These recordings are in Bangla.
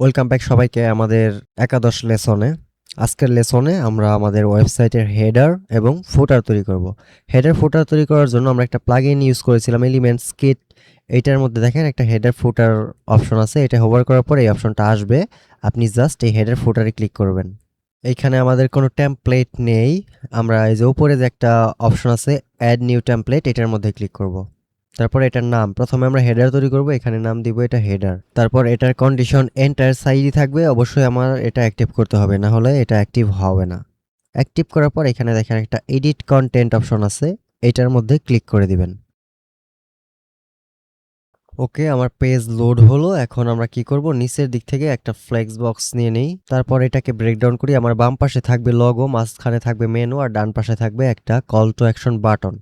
ওয়েলকাম ব্যাক সবাইকে আমাদের একাদশ লেসনে। আজকের লেসনে আমরা আমাদের ওয়েবসাইটের হেডার এবং ফুটার তৈরি করব। হেডার ফুটার তৈরি করার জন্য আমরা একটা প্লাগইন ইউজ করেছিলাম, এলিমেন্টস কিট। এইটার মধ্যে দেখেন একটা হেডার ফুটার অপশন আছে, এটা হোভার করার পর এই অপশনটা আসবে। আপনি জাস্ট এই হেডার ফুটারে ক্লিক করবেন। এইখানে আমাদের কোনো টেমপ্লেট নেই, আমরা এই যে উপরে যে একটা অপশন আছে অ্যাড নিউ টেমপ্লেট, এটার মধ্যে ক্লিক করব। তারপর এটার নাম, প্রথমে আমরা হেডার তৈরি করব, এখানে নাম দিব এটা হেডার। তারপর এটার কন্ডিশন এন্টার সাইজই থাকবে, অবশ্যই আমার এটা অ্যাক্টিভ করতে হবে, না হলে এটা অ্যাক্টিভ হবে না। অ্যাক্টিভ করার পর এখানে দেখেন একটা এডিট কন্টেন্ট অপশন আছে, এটার মধ্যে ক্লিক করে দিবেন। ওকে, আমার পেজ লোড হলো। এখন আমরা কি করব, নিচের দিক থেকে একটা ফ্লেক্স বক্স নিয়ে নেই, তারপর এটাকে ব্রেকডাউন করি। আমার বাম পাশে থাকবে লগো, মাঝখানে থাকবে মেনু, আর ডান পাশে থাকবে একটা কল টু অ্যাকশন বাটন।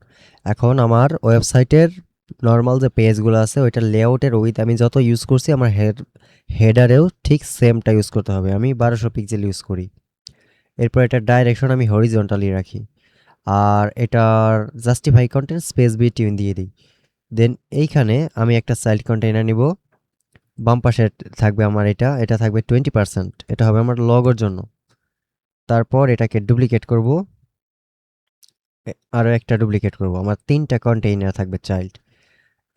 এখন আমার ওয়েবসাইটের নর্মাল যে পেজগুলো আছে ওইটার লেআউটের উইথ আমি যত ইউজ করছি আমার হেডারেও ঠিক সেমটা ইউজ করতে হবে। আমি 1200 পিক্সেল ইউজ করি। এরপর এটার ডাইরেকশন আমি হরিজন্টালি রাখি, আর এটার জাস্টিফাই কন্টেন্ট স্পেস বিটুইন দিয়ে দিই। দেন এইখানে আমি একটা চাইল্ড কন্টেইনার নিব। বাম পাশে থাকবে আমার এটা থাকবে 20%, এটা হবে আমার লগোর জন্য। তারপর এটাকে ডুপ্লিকেট করব, আরও একটা ডুপ্লিকেট করব, আমার 3টা কন্টেইনার থাকবে চাইল্ড।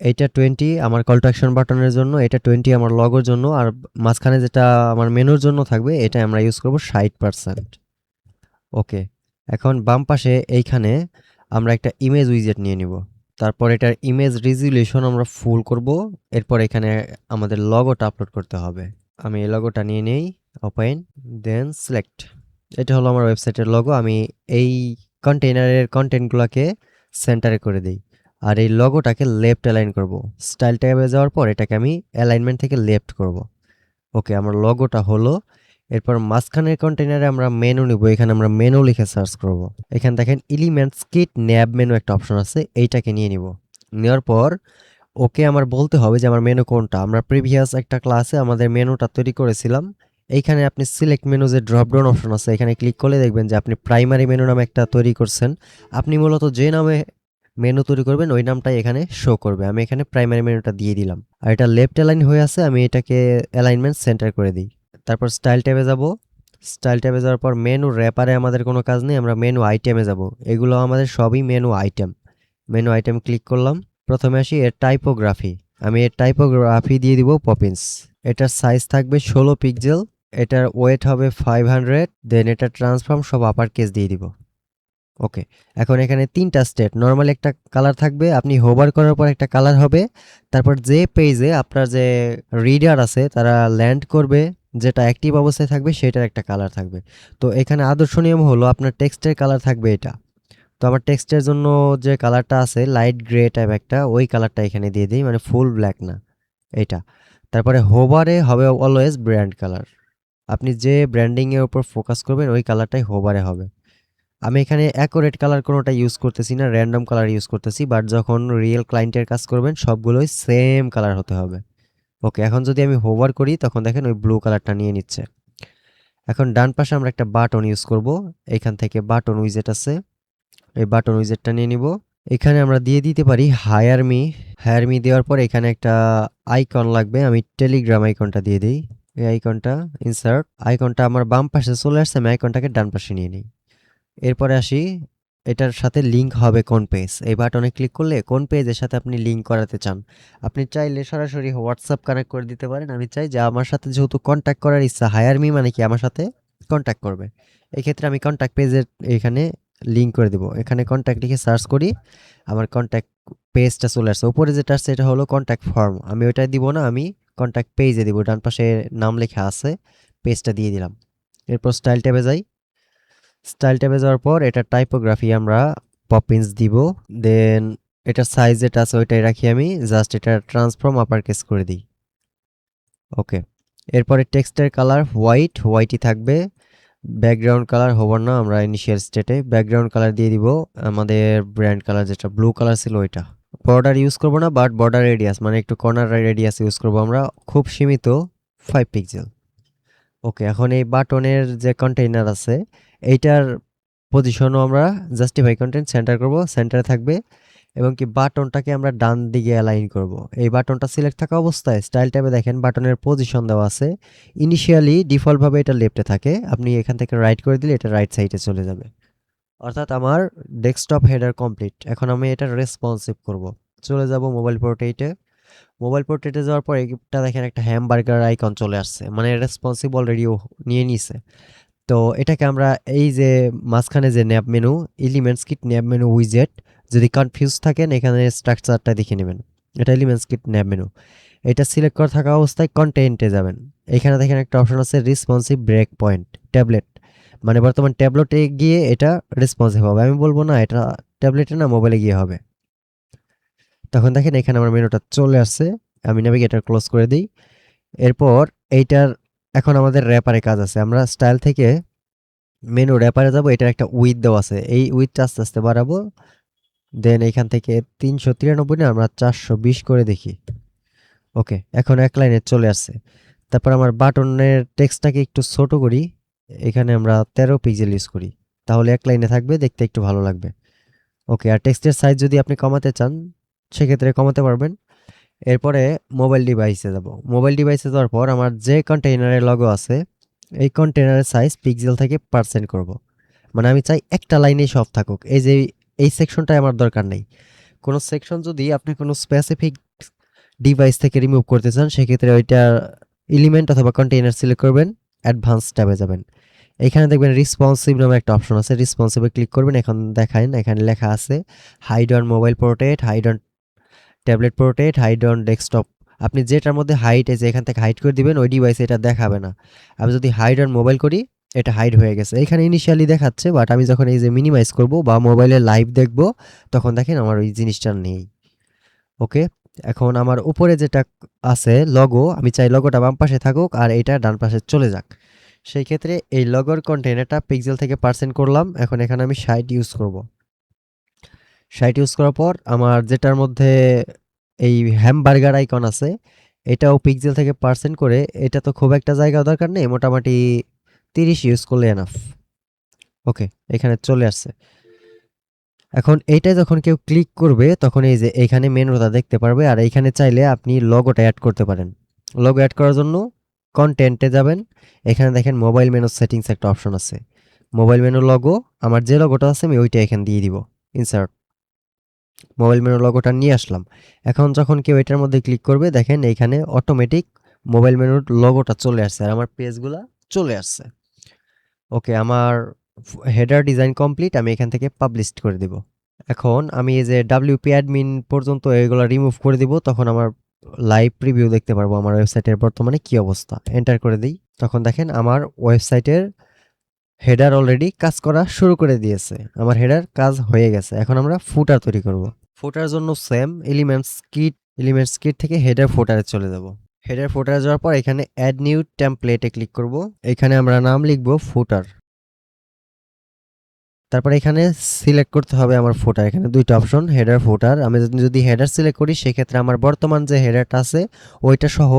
এইটা 20 আমার কল টু অ্যাকশন বাটনের জন্য, এটা 20 আমার লগোর জন্য, আর মাঝখানে যেটা আমার মেনুর জন্য থাকবে এটা আমরা ইউজ করব 60%। ওকে, এখন বাম পাশে এইখানে আমরা একটা ইমেজ উইজেট নিয়ে নিব। তারপর এটার ইমেজ রেজুলেশন আমরা ফুল করব। এরপর এখানে আমাদের লগোটা আপলোড করতে হবে। আমি এই লগোটা নিয়ে নেই, ওপেন, দেন সিলেক্ট। এটা হলো আমার ওয়েবসাইটের লগো। আমি এই কন্টেইনারের কন্টেন্টগুলোকে সেন্টারে করে দিই, আর এই লগোটাকে লেফট অ্যালাইন করব। স্টাইল ট্যাবে যাওয়ার পর এটাকে আমি অ্যালাইনমেন্ট থেকে লেফট করব। ওকে, আমার লগোটা হলো। এরপর মাঝখানের কন্টেইনারে আমরা মেনু নিব, এখানে আমরা মেনু লিখে সার্চ করব। এখানে দেখেন এলিমেন্টস কিট ন্যাব মেনু একটা অপশন আছে, এইটাকে নিয়ে নিব। নেওয়ার পর ওকে আমার বলতে হবে যে আমার মেনু কোনটা। আমরা প্রিভিয়াস একটা ক্লাসে আমাদের মেনুটা তৈরি করেছিলাম। এইখানে আপনি সিলেক্ট মেনু যে ড্রপ ডাউন অপশন আছে, এখানে ক্লিক করলে দেখবেন যে আপনি প্রাইমারি মেনু নামে একটা তৈরি করছেন। আপনি মূলত যে নামে মেনু তৈরি করবেন ওই নামটাই এখানে শো করবে। আমি এখানে প্রাইমারি মেনুটা দিয়ে দিলাম, আর এটা লেফট অ্যালাইন হয়ে আছে, আমি এটাকে অ্যালাইনমেন্ট সেন্টার করে দিই। তারপর স্টাইল ট্যাবে যাব। স্টাইল ট্যাবে যাওয়ার পর মেনু র্যাপারে আমাদের কোনো কাজ নেই, আমরা মেনু আইটেমে যাব। এগুলো আমাদের সবই menu item. Menu item click করলাম। প্রথমে আসি এর টাইপোগ্রাফি, আমি এর টাইপোগ্রাফি দিয়ে দিব পপিন্স। এটার সাইজ থাকবে 16 পিক্সেল, এটার ওয়েট হবে 500, দেন এটার ট্রান্সফর্ম সব আপার কেস দিয়ে দিব। ওকে, এখন এখানে 3টা স্টেট, নর্মাল একটা কালার থাকবে, আপনি হোভার করার পর একটা কালার হবে। তারপর যে পেজে আপনার যে রিডার আছে তারা ল্যান্ড করবে, যেটা অ্যাক্টিভ অবস্থায় থাকবে সেটার একটা কালার থাকবে। তো এখানে আদর্শ নিয়ম হলো আপনার টেক্সটের কালার থাকবে এটা। তো আমার টেক্সটের জন্য যে কালারটা আছে লাইট গ্রে টাইপ একটা, ওই কালারটা এখানে দিয়ে দিই, মানে ফুল ব্ল্যাক না, এটা। তারপরে হোভারে হবে অলওয়েজ ব্র্যান্ড কালার, আপনি যে ব্র্যান্ডিংয়ের উপর ফোকাস করবেন ওই কালারটাই হোভারে হবে। আমি এখানে অ্যাকুরেট কালার কোনোটা ইউজ করতেছি না, র্যান্ডম কালার ইউজ করতেছি, বাট যখন রিয়েল ক্লায়েন্টের কাজ করবেন সবগুলোই সেম কালার হতে হবে। ওকে, এখন যদি আমি হোভার করি তখন দেখেন ওই ব্লু কালারটা নিয়ে নিচ্ছে। এখন ডান পাশে আমরা একটা বাটন ইউজ করব, এখান থেকে বাটন উইজেট আছে, এই বাটন উইজেটটা নিয়ে নিব। এখানে আমরা দিয়ে দিতে পারি হায়ার মি। হায়ার মি দেওয়ার পর এখানে একটা আইকন লাগবে, আমি টেলিগ্রাম আইকনটা দিয়ে দিই। এই আইকনটা ইনসার্ট, আইকনটা আমার বাম পাশে চলে আসছে, আমি আইকনটাকে ডান পাশে নিয়ে নিই। এরপরে আসি এটার সাথে লিঙ্ক হবে কোন পেজ, এই বাটনে ক্লিক করলে কোন পেজের সাথে আপনি লিঙ্ক করাতে চান। আপনি চাইলে সরাসরি হোয়াটসঅ্যাপ কানেক্ট করে দিতে পারেন, আমি চাই যে আমার সাথে যেহেতু কন্ট্যাক্ট করার ইচ্ছা, হায়ার মি মানে কি আমার সাথে কন্ট্যাক্ট করবে, এই ক্ষেত্রে আমি কন্ট্যাক্ট পেজের এখানে লিঙ্ক করে দেবো। এখানে কন্ট্যাক্ট লিখে সার্চ করি, আমার কন্ট্যাক্ট পেজটা চলে আসছে। উপরে যেটা আসছে এটা হলো কন্ট্যাক্ট ফর্ম, আমি ওইটাই দিব না, আমি কন্ট্যাক্ট পেজে দিব। ডান পাশে নাম লেখা আছে, পেজটা দিয়ে দিলাম। এরপর স্টাইল ট্যাবে যাই। স্টাইল ট্যাবে যাওয়ার পর এটা টাইপোগ্রাফি আমরা পপিন্স দিব। দেন এটার সাইজ যেটা আছে ওইটাই রাখি, আমি জাস্ট এটা ট্রান্সফর্ম আপার কেস করে দিই। ওকে, এরপরে টেক্সটের কালার হোয়াইটই থাকবে। ব্যাকগ্রাউন্ড কালার হোভার না, আমরা ইনিশিয়াল স্টেটে ব্যাকগ্রাউন্ড কালার দিয়ে দিব আমাদের ব্র্যান্ড কালার যেটা ব্লু কালার ছিল ওইটা। বর্ডার ইউজ করব না, বাট বর্ডার রেডিয়াস মানে একটু কর্নার রেডিয়াস ইউজ করব আমরা, খুব সীমিত 5 পিক্সেল। ওকে, এখন এই বাটনের যে কন্টেইনার আছে এইটার পজিশনও আমরা জাস্টিফাই কন্টেন্ট সেন্টার করব, সেন্টারে থাকবে। এবং কি বাটনটাকে আমরা ডান দিকে অ্যালাইন করব। এই বাটনটা সিলেক্ট থাকা অবস্থায় স্টাইল ট্যাবে দেখেন বাটনের পজিশন দেওয়া আছে। ইনিশিয়ালি ডিফল্টভাবে এটা লেফটে থাকে, আপনি এখান থেকে রাইট করে দিলে এটা রাইট সাইডে চলে যাবে। অর্থাৎ আমার ডেস্কটপ হেডার কমপ্লিট। এখন আমি এটা রেসপন্সিভ করব। চলে যাব মোবাইল পোর্ট্রেটে। মোবাইল পোর্ট্রেটে যাওয়ার পর এটা দেখেন একটা হ্যামবার্গার আইকন চলে আসছে, মানে রেসপন্সিভ অলরেডি নিয়ে নিছে। তো এটাকে আমরা এই যে মাঝখানে যে ন্যাব মেনু, এলিমেন্টস কিট ন্যাব মেনু উইজেট, যদি কনফিউজ থাকেন এখানে স্ট্রাকচারটা দেখে নেবেন। এটা এলিমেন্টস কিট ন্যাব মেনু, এটা সিলেক্ট করা থাকা অবস্থায় কন্টেন্টে যাবেন। এখানে দেখেন একটা অপশন আছে রেসপন্সিভ ব্রেক পয়েন্ট ট্যাবলেট, মানে বর্তমান ট্যাবলেটে গিয়ে এটা রেসপন্সিভ হবে। আমি বলবো না এটা ট্যাবলেটে না মোবাইলে গিয়ে হবে। তখন দেখেন এখানে আমার মেনুটা চলে আসছে, আমি নেভিগেটর ক্লোজ করে দিই। এরপর এইটার এখন আমাদের র্যাপারে কাজ আছে। আমরা স্টাইল থেকে মেনু র্যাপারে যাব, এটার একটা উইথ দেওয়া আছে, এই উইথটা আস্তে আস্তে বাড়াবো। দেন এখান থেকে 393 না আমরা 420 করে দেখি। ওকে, এখন এক লাইনে চলে আসছে। তারপর আমার বাটনের টেক্সটটাকে একটু ছোট করি, এখানে আমরা 13 পিক্সেল ইউজ করি, তাহলে এক লাইনে থাকবে, দেখতে একটু ভালো লাগবে। ওকে, আর টেক্সটের সাইজ যদি আপনি কমাতে চান সেক্ষেত্রে কমাতে পারবেন। এরপরে মোবাইল ডিভাইসে যাব। মোবাইল ডিভাইসে যাওয়ার পর আমার যে কন্টেইনারের লগো আছে এই কন্টেইনারের সাইজ পিক্সেল থেকে পার্সেন্ট করব। মানে আমি চাই একটা লাইনেই সব থাকুক, এই যে এই সেকশনটাই আমার দরকার নেই। কোনো সেকশন যদি আপনি কোনো স্পেসিফিক ডিভাইস থেকে রিমুভ করতে চান সেক্ষেত্রে ওইটা এলিমেন্ট অথবা কন্টেইনার সিলেক্ট করবেন, অ্যাডভান্স ট্যাবে যাবেন। এখানে দেখবেন রেসপন্সিভ নামে একটা অপশন আছে, রেসপন্সিভে ক্লিক করবেন। এখন দেখেন এখানে লেখা আছে hide on mobile portrait, hide on tablet portrait, hide on desktop. আপনি যেটার মধ্যে হাইড আছে এখান থেকে হাইড করে দিবেন, ওই ডিভাইসে এটা দেখাবে না। আমি যদি হাইড অন মোবাইল করি এটা হাইড হয়ে গেছে, এখানে ইনিশিয়ালি দেখাচ্ছে, বাট আমি যখন এই যে মিনিমাইজ করব বা মোবাইলে লাইভ দেখব তখন দেখেন আমার ওই জিনিসটা নেই। ওকে, এখন আমার উপরে যেটা আছে লগো, আমি চাই লগোটা বাম পাশে থাকুক আর এটা ডান পাশে চলে যাক। সেই ক্ষেত্রে এই লগোর কন্টেইনারটা পিক্সেল থেকে পার্সেন্ট করলাম। এখন এখানে আমি 60 ইউজ করব। 60 ইউজ করার পর আমার যেটার মধ্যে এই হ্যামবার্গার আইকন আছে এটাও পিক্সেল থেকে পার্সেন্ট করে, এটা তো খুব একটা জায়গা দরকার নেই, মোটামুটি 30 ইউজ করলে এনাফ। ওকে, এখানে চলে আসছে। এখন এইটা যখন কেউ ক্লিক করবে তখন এই যে এখানে মেনুটা দেখতে পারবে, আর এইখানে চাইলে আপনি লগোটা অ্যাড করতে পারেন। লগো অ্যাড করার জন্য কন্টেন্টে যাবেন, এখানে দেখেন মোবাইল মেনু সেটিংস একটা অপশন আছে, মোবাইল মেনু লগো, আমার যে লগোটা আছে আমি ওইটা এখানে দিয়ে দিব। ইনসার্ট মোবাইল মেনু লগোটা নিয়ে আসলাম। এখন যখন কেউ এটার মধ্যে ক্লিক করবে দেখেন এইখানে অটোমেটিক মোবাইল মেনুর লগোটা চলে আসছে আর আমার পেজগুলা চলে আসছে। ওকে, আমার হেডার ডিজাইন কমপ্লিট, আমি এখান থেকে পাবলিশ করে দিব। এখন আমি এই যে ডাব্লিউপি অ্যাডমিন পর্যন্ত এগুলো রিমুভ করে দিব, তখন আমার লাইভ প্রিভিউ দেখতে পারবো আমার ওয়েবসাইটের বর্তমানে কি অবস্থা। এন্টার করে দিই, তখন দেখেন আমার ওয়েবসাইটের হেডার অলরেডি কাজ করা শুরু করে দিয়েছে, আমার হেডার কাজ হয়ে গেছে। এখন আমরা ফুটার তৈরি করব। ফুটার জন্য সেম এলিমেন্টস কিট থেকে হেডার ফুটারে চলে যাব। হেডার ফুটারে যাওয়ার পর এখানে অ্যাড নিউ টেমপ্লেটে ক্লিক করব। এখানে আমরা নাম লিখব ফুটার। তারপর এখানে সিলেক্ট করতে হবে আমার ফুটার, এখানে দুইটা অপশন হেডার ফুটার। আমি যদি হেডার সিলেক্ট করি সেক্ষেত্রে আমার বর্তমান যে হেডারটা আছে ওইটা সহ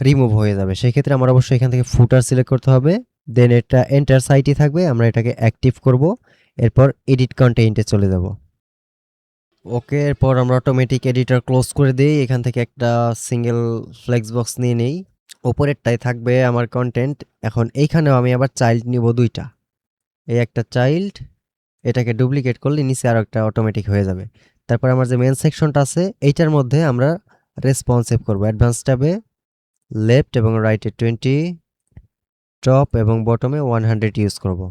রিমুভ হয়ে যাবে, সেক্ষেত্রে আমার অবশ্যই এখান থেকে ফুটার সিলেক্ট করতে হবে। দেন এটা এন্টার সাইটই থাকবে, আমরা এটাকে অ্যাক্টিভ করব। এরপর এডিট কন্টেন্টে চলে যাব। ওকে, এরপর আমরা অটোমেটিক এডিটর ক্লোজ করে দিই, এখান থেকে একটা সিঙ্গেল ফ্লেক্স বক্স নিয়ে নেই, ওপরেরটাই থাকবে আমার কন্টেন্ট। এখন এইখানেও আমি আবার চাইল্ড নিব দুইটা, এই একটা চাইল্ড, এটাকে ডুপ্লিকেট করলে নিচে আরও একটা অটোমেটিক হয়ে যাবে। তারপর আমার যে মেন সেকশনটা আছে এইটার মধ্যে আমরা রেসপন্সিভ করব। অ্যাডভান্স ট্যাবে লেফট এবং রাইটে 20, টপ এবং বটমে 100 ইউজ করব।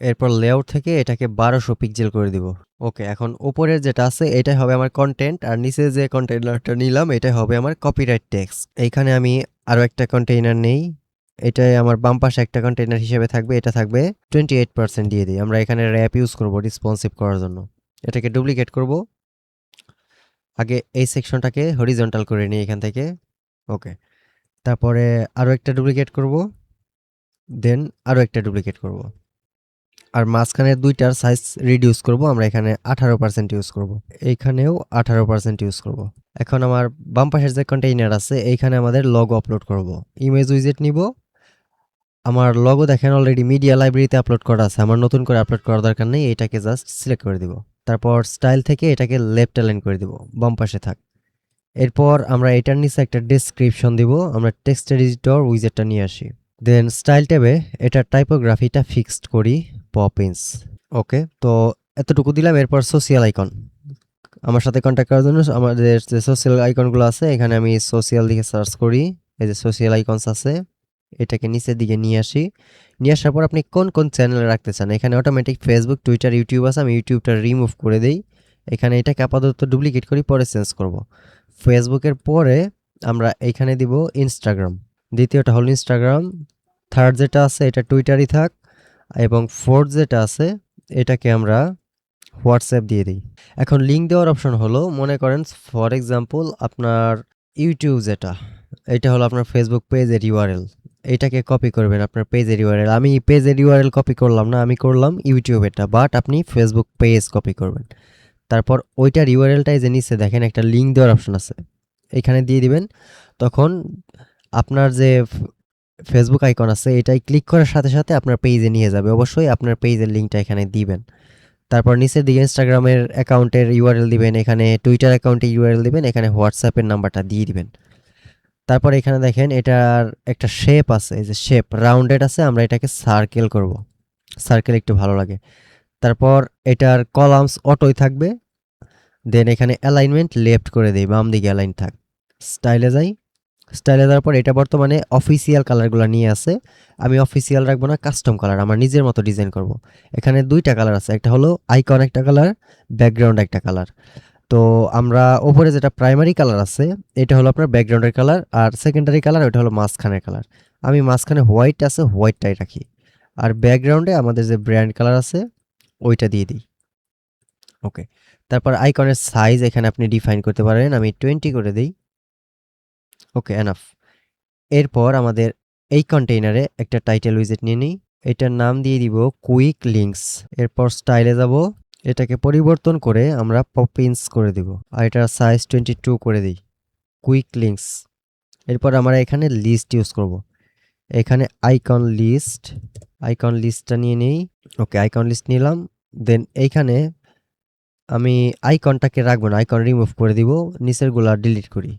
এরপর লেআউট থেকে এটাকে 1200 পিক্সেল করে দিব। ওকে, এখন উপরের যেটা আছে এটাই হবে আমার কন্টেন্ট, আর নিচে যে কন্টেইনারটা নিলাম এটাই হবে আমার কপিরাইট টেক্সট। এইখানে আমি আরও একটা কন্টেইনার নেই, এটাই আমার বাম পাশে একটা কন্টেইনার হিসেবে থাকবে, এটা থাকবে 28% দিয়ে দিই। আমরা এখানে র্যাপ ইউজ করব রেসপন্সিভ করার জন্য, এটাকে ডুপ্লিকেট করব। আগে এই সেকশনটাকে হরিজন্টাল করে নিই এখান থেকে। ওকে, তারপরে আরও একটা ডুপ্লিকেট করব, দেন আরও একটা ডুপ্লিকেট করব, আর মাঝখানের দুইটার সাইজ রিডিউস করব। আমরা এখানে 18% ইউজ করব, এইখানেও 18% ইউজ করব। এখন আমার বাম পাশের যে কন্টেইনার আছে এইখানে আমাদের লগো আপলোড করব। ইমেজ উইজেট নিব, আমার লগো দেখেন অলরেডি মিডিয়া লাইব্রেরিতে আপলোড করা আছে, আমার নতুন করে আপলোড করার দরকার নেই, এটাকে জাস্ট সিলেক্ট করে দিব। তারপর স্টাইল থেকে এটাকে লেফট অ্যালাইন করে দিব, বাম পাশে থাক। এরপর আমরা এটার নিচে একটা ডেসক্রিপশন দিব, আমরা টেক্সট এডিটর উইজেটটা নিয়ে আসি। দেন স্টাইল ট্যাবে এটার টাইপোগ্রাফিটা ফিক্সড করি পপিন্স। ওকে, তো এতটুকু দিলাম। এরপর সোশিয়াল আইকন, আমার সাথে কন্ট্যাক্ট করার জন্য আমাদের যে সোশিয়াল আইকনগুলো আছে এখানে আমি সোশিয়াল দিকে সার্চ করি, এই যে সোশিয়াল আইকনস আছে, এটাকে নিচের দিকে নিয়ে আসি। নিয়ে আসার পর আপনি কোন কোন চ্যানেলে রাখতে চান, এখানে অটোমেটিক ফেসবুক, টুইটার, ইউটিউব আছে, আমি ইউটিউবটা রিমুভ করে দেই। এখানে এটাকে আপাতত ডুপ্লিকেট করি, পরে চেঞ্জ করব। ফেসবুকের পরে আমরা এইখানে দিব ইনস্টাগ্রাম, দ্বিতীয়টা হলো ইনস্টাগ্রাম, থার্ড যেটা আছে এটা টুইটারই থাক, এবং ফোর্থ যেটা আছে এটাকে আমরা হোয়াটসঅ্যাপ দিয়ে দিই। এখন লিঙ্ক দেওয়ার অপশন হলো, মনে করেন ফর এক্সাম্পল আপনার ইউটিউব যেটা, এটা হলো আপনার ফেসবুক পেজের ইউআরএল, এটাকে কপি করবেন আপনার পেজের ইউআরএল। আমি পেজের ইউআরএল কপি করলাম না, আমি করলাম ইউটিউবেরটা, বাট আপনি ফেসবুক পেজ কপি করবেন। তারপর ওইটার ইউআরএলটাই যে নিচে দেখেন একটা লিঙ্ক দেওয়ার অপশন আছে, এখানে দিয়ে দিবেন। তখন আপনার যে ফেসবুক আইকন আছে এটাই ক্লিক করার সাথে সাথে আপনার পেজে নিয়ে যাবে। অবশ্যই আপনার পেজের লিঙ্কটা এখানে দিবেন। তারপর নিচের দিকে ইনস্টাগ্রামের অ্যাকাউন্টের ইউআরএল দিবেন, এখানে টুইটার অ্যাকাউন্টে ইউআরএল দিবেন, এখানে হোয়াটসঅ্যাপের নাম্বারটা দিয়ে দিবেন। তারপর এখানে দেখেন এটার একটা শেপ আছে, এই যে শেপ রাউন্ডেড আছে, আমরা এটাকে সার্কেল করব, সার্কেল একটু ভালো লাগে। তারপর এটার কলামস অটোই থাকবে। দেন এখানে অ্যালাইনমেন্ট লেফট করে দেই, বাম দিকে অ্যালাইন থাক। স্টাইলে যাই, স্টাইলে যাওয়ার পর এটা বর্তমানে অফিসিয়াল কালারগুলো নিয়ে আসে, আমি অফিসিয়াল রাখবো না, কাস্টম কালার আমার নিজের মতো ডিজাইন করব। এখানে দুইটা কালার আছে, একটা হলো আইকন একটা কালার, ব্যাকগ্রাউন্ড একটা কালার। তো আমরা ওপরে যেটা প্রাইমারি কালার আছে এটা হলো আপনার ব্যাকগ্রাউন্ডের কালার, আর সেকেন্ডারি কালার ওটা হলো মাঝখানের কালার। আমি মাঝখানে হোয়াইট আছে, হোয়াইটটাই রাখি, আর ব্যাকগ্রাউন্ডে আমাদের যে ব্র্যান্ড কালার আছে ওইটা দিয়ে দিই। ওকে, তারপর আইকনের সাইজ এখানে আপনি ডিফাইন করতে পারেন, আমি 20 করে দিই। ওকে, এনাফ। এরপর আমাদের এই কন্টেইনারে একটা টাইটেল উইজেট নিয়ে নিই, এটার নাম দিয়ে দিব কুইক লিঙ্কস। এরপর স্টাইলে যাব, এটাকে পরিবর্তন করে আমরা পপিন্স করে দিব, আর এটার সাইজ 22 করে দিই, কুইক লিঙ্কস। এরপর আমরা এখানে লিস্ট ইউজ করব, এখানে আইকন লিস্ট, আইকন লিস্টটা নিয়ে নিই। ওকে, আইকন লিস্ট নিলাম। দেন এইখানে আমি আইকনটাকে রাখবো না, আইকন রিমুভ করে দিব, নিচেরগুলা ডিলিট করি।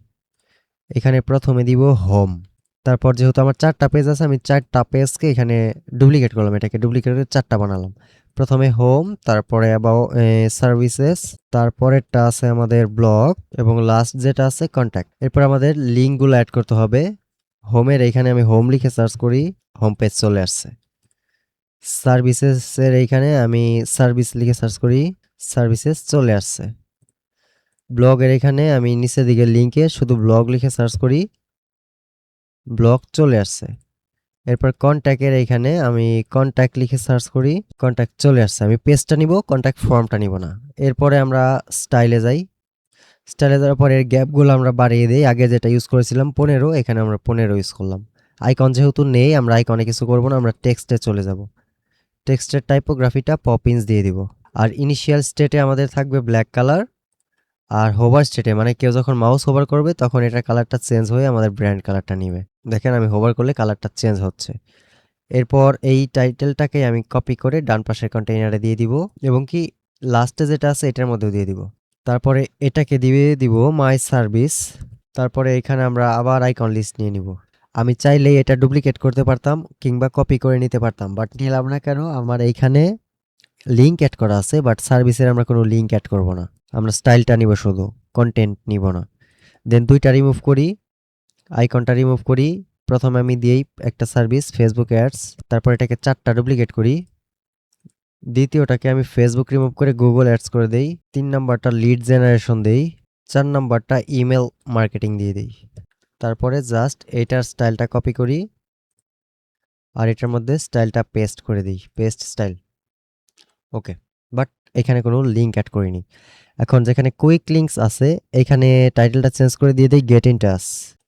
এখানে প্রথমে দিব হোম। তারপর যেহেতু আমার 4টা পেজ আছে, আমি 4টা পেজকে এখানে ডুপ্লিকেট করলাম, এটাকে ডুপ্লিকেট করে 4টা বানালাম। প্রথমে হোম, তারপরে আবার সার্ভিসেস, তারপরেরটা আছে আমাদের ব্লগ, এবং লাস্ট যেটা আছে কন্ট্যাক্ট। এরপর আমাদের লিঙ্কগুলো অ্যাড করতে হবে। হোমের এইখানে আমি হোম লিখে সার্চ করি, হোম পেজ চলে আসছে। সার্ভিসেসের এইখানে আমি সার্ভিস লিখে সার্চ করি, সার্ভিসেস চলে আসছে। ব্লগের এখানে আমি নিচের দিকে লিঙ্কে শুধু ব্লগ লিখে সার্চ করি, ব্লগ চলে আসছে। এরপর কন্ট্যাক্টের এইখানে আমি কন্ট্যাক্ট লিখে সার্চ করি, কন্ট্যাক্ট চলে আসছে। আমি পেজটা নিব, কন্ট্যাক্ট ফর্মটা নিব না। এরপরে আমরা স্টাইলে যাই, স্টাইলে যাওয়ার পর এর গ্যাপগুলো আমরা বাড়িয়ে দিই, আগে যেটা ইউজ করেছিলাম 15, এখানে আমরা 15 ইউজ করলাম। আইকন যেহেতু নেই, আমরা আইকনে কিছু করব না, আমরা টেক্সটে চলে যাব। টেক্সটের টাইপোগ্রাফিটা পপিন্স দিয়ে দিব, আর ইনিশিয়াল স্টেটে আমাদের থাকবে ব্ল্যাক কালার, আর হোভার স্টেটে মানে কেউ যখন মাউস হোভার করবে তখন এটার কালারটা চেঞ্জ হয়ে আমাদের ব্র্যান্ড কালারটা নিবে। দেখেন আমি হোভার করলে কালারটা চেঞ্জ হচ্ছে। এরপর এই টাইটেলটাকে আমি কপি করে ডান পাশের কন্টেইনারে দিয়ে দিব, এবং কি লাস্টে যেটা আছে এটার মধ্যেও দিয়ে দিব। তারপরে এটাকে দিয়ে দিব মাই সার্ভিস। তারপরে এখানে আমরা আবার আইকন লিস্ট নিয়ে নিব। আমি চাইলেই এটা ডুপ্লিকেট করতে পারতাম কিংবা কপি করে নিতে পারতাম, বাট নিলাম না কেন, আমার এইখানে লিঙ্ক অ্যাড করা আছে, বাট সার্ভিসের আমরা কোনো লিঙ্ক অ্যাড করব না, আমরা স্টাইলটা নিব শুধু, কন্টেন্ট নিব না। দেন দুইটা রিমুভ করি, আইকনটা রিমুভ করি। প্রথমে আমি দিই একটা সার্ভিস ফেসবুক অ্যাডস, তারপর এটাকে 4টা ডুপ্লিকেট করি। দ্বিতীয়টাকে আমি ফেসবুক রিমুভ করে গুগল অ্যাডস করে দেই। 3 নাম্বারটা লিড জেনারেশন দেই। 4 নাম্বারটা ইমেল মার্কেটিং দিয়ে দিই। তারপরে জাস্ট এইটার স্টাইলটা কপি করি, আর এটার মধ্যে স্টাইলটা পেস্ট করে দিই, পেস্ট স্টাইল। ওকে, বাট এখানে কোনো লিঙ্ক অ্যাড করিনি। এখন যেখানে কুইক লিঙ্কস আছে এখানে টাইটেলটা চেঞ্জ করে দিয়ে দিই গেট ইন টাচ।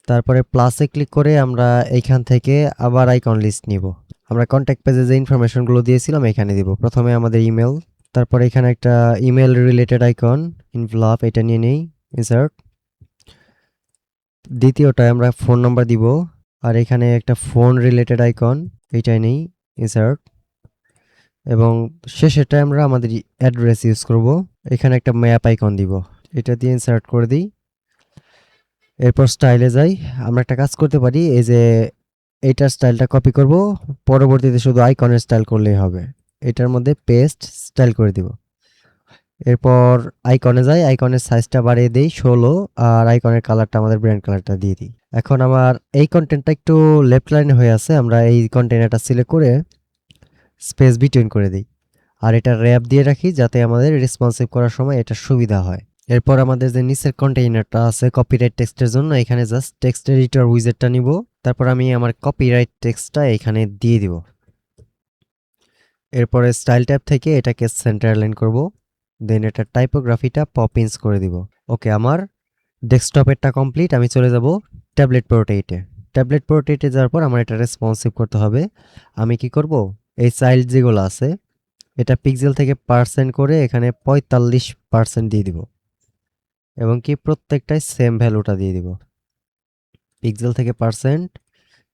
তারপরে প্লাসে ক্লিক করে আমরা এইখান থেকে আবার আইকন লিস্ট নিব। আমরা কন্ট্যাক্ট পেজে যে ইনফরমেশনগুলো দিয়েছিলাম এখানে দিব। প্রথমে আমাদের ইমেল, তারপরে এখানে একটা ইমেল রিলেটেড আইকন ইনভলভ, এটা নিয়ে নেই, ইনসার্ট। দ্বিতীয়টায় আমরা ফোন নাম্বার দিব, আর এখানে একটা ফোন রিলেটেড আইকন, এইটাই নেই, ইনসার্ট। এবং শেষেরটা আমরা আমাদের অ্যাড্রেস ইউজ করব। এখানে একটা ম্যাপ আইকন দিব, এটা দিয়ে ইনসার্ট করে দিই। এরপর স্টাইলে যাই। আমরা একটা কাজ করতে পারি, এই যে এইটার স্টাইলটা কপি করব, পরবর্তীতে শুধু আইকনের স্টাইল করলেই হবে। এটার মধ্যে পেস্ট স্টাইল করে দিব। এরপর আইকনে যাই, আইকনের সাইজটা বাড়িয়ে দিই 16, আর আইকনের কালারটা আমাদের ব্র্যান্ড কালারটা দিয়ে দিই। এখন আমার এই কন্টেন্টটা একটু লেফট লাইনে হয়ে আছে, আমরা এই কন্টেনারটা সিলেক্ট করে স্পেস বিটুইন করে দিই, আর এটা র্যাপ দিয়ে রাখি যাতে আমাদের রেসপন্সিভ করার সময় এটা সুবিধা হয়। এরপর আমাদের যে নিচের কন্টেইনারটা আছে কপিরাইট টেক্সটের জন্য, এখানে জাস্ট টেক্সট এডিটর উইজেটটা নিব। তারপর আমি আমার কপিরাইট টেক্সটটা এখানে দিয়ে দিব। এরপরে স্টাইল ট্যাব থেকে এটাকে সেন্টার লাইন করব, দেন এটা টাইপোগ্রাফিটা পপ ইনস করে দিব। ওকে, আমার ডেস্কটপেরটা কমপ্লিট। আমি চলে যাব ট্যাবলেট পোর্ট্রেটে। ট্যাবলেট পোর্ট্রেটে যাওয়ার পর আমার এটা রেসপন্সিভ করতে হবে। আমি কি করব, এই চাইল্ড যেগুলো আছে এটা পিক্সেল থেকে পার্সেন্ট করে এখানে 45% দিয়ে দিব, এবং কি প্রত্যেকটাই সেম ভ্যালুটা দিয়ে দিব। পিক্সেল থেকে পার্সেন্ট,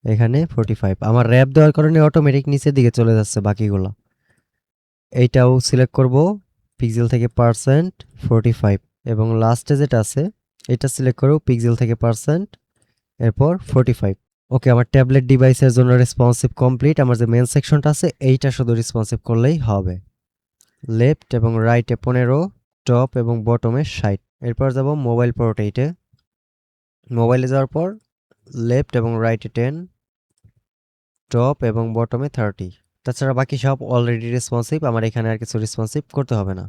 এখানে 45। আমার র্যাপ দেওয়ার কারণে অটোমেটিক নিচের দিকে চলে যাচ্ছে বাকিগুলো। এইটাও সিলেক্ট করব, পিক্সেল থেকে পার্সেন্ট 45, এবং লাস্টে যেটা আছে এটা সিলেক্ট করব, পিক্সেল থেকে পার্সেন্ট, এরপর 45। ওকে, আমার ট্যাবলেট ডিভাইসের জন্য রেসপন্সিভ কমপ্লিট। আমার যে মেন সেকশনটা আছে এইটা শুধু রেসপন্সিভ করলেই হবে। লেফট এবং রাইটে 15, টপ এবং বটমে 60। এরপর যাব মোবাইল পোর্ট্রেটে। মোবাইলে যাওয়ার পর লেফট এবং রাইটে 10, টপ এবং বটমে 30। তাছাড়া বাকি সব অলরেডি রেসপন্সিভ, আমার এখানে আর কিছু রেসপন্সিভ করতে হবে না।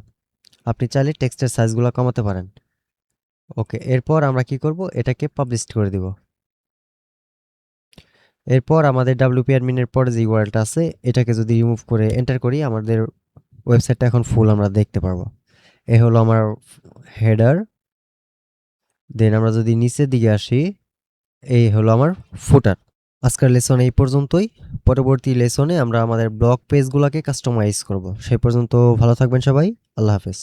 আপনি চাইলে টেক্সটের সাইজগুলো কমাতে পারেন। ওকে, এরপর আমরা কি করব, এটাকে পাবলিশ করে দিব। এরপর আমাদের ডাব্লিউপি অ্যাডমিনের পরে যে ইউআরএলটা আছে এটাকে যদি রিমুভ করে এন্টার করি, আমাদের ওয়েবসাইটটা এখন ফুল আমরা দেখতে পারবো। এ হলো আমার হেডার। দেন আমরা যদি নিচের দিকে আসি, এই হলো আমার ফুটার। আজকের লেসন এই পর্যন্তই। পরবর্তী লেসনে আমরা আমাদের ব্লগ পেজগুলোকে কাস্টমাইজ করব। সেই পর্যন্ত ভালো থাকবেন সবাই। আল্লাহ হাফেজ।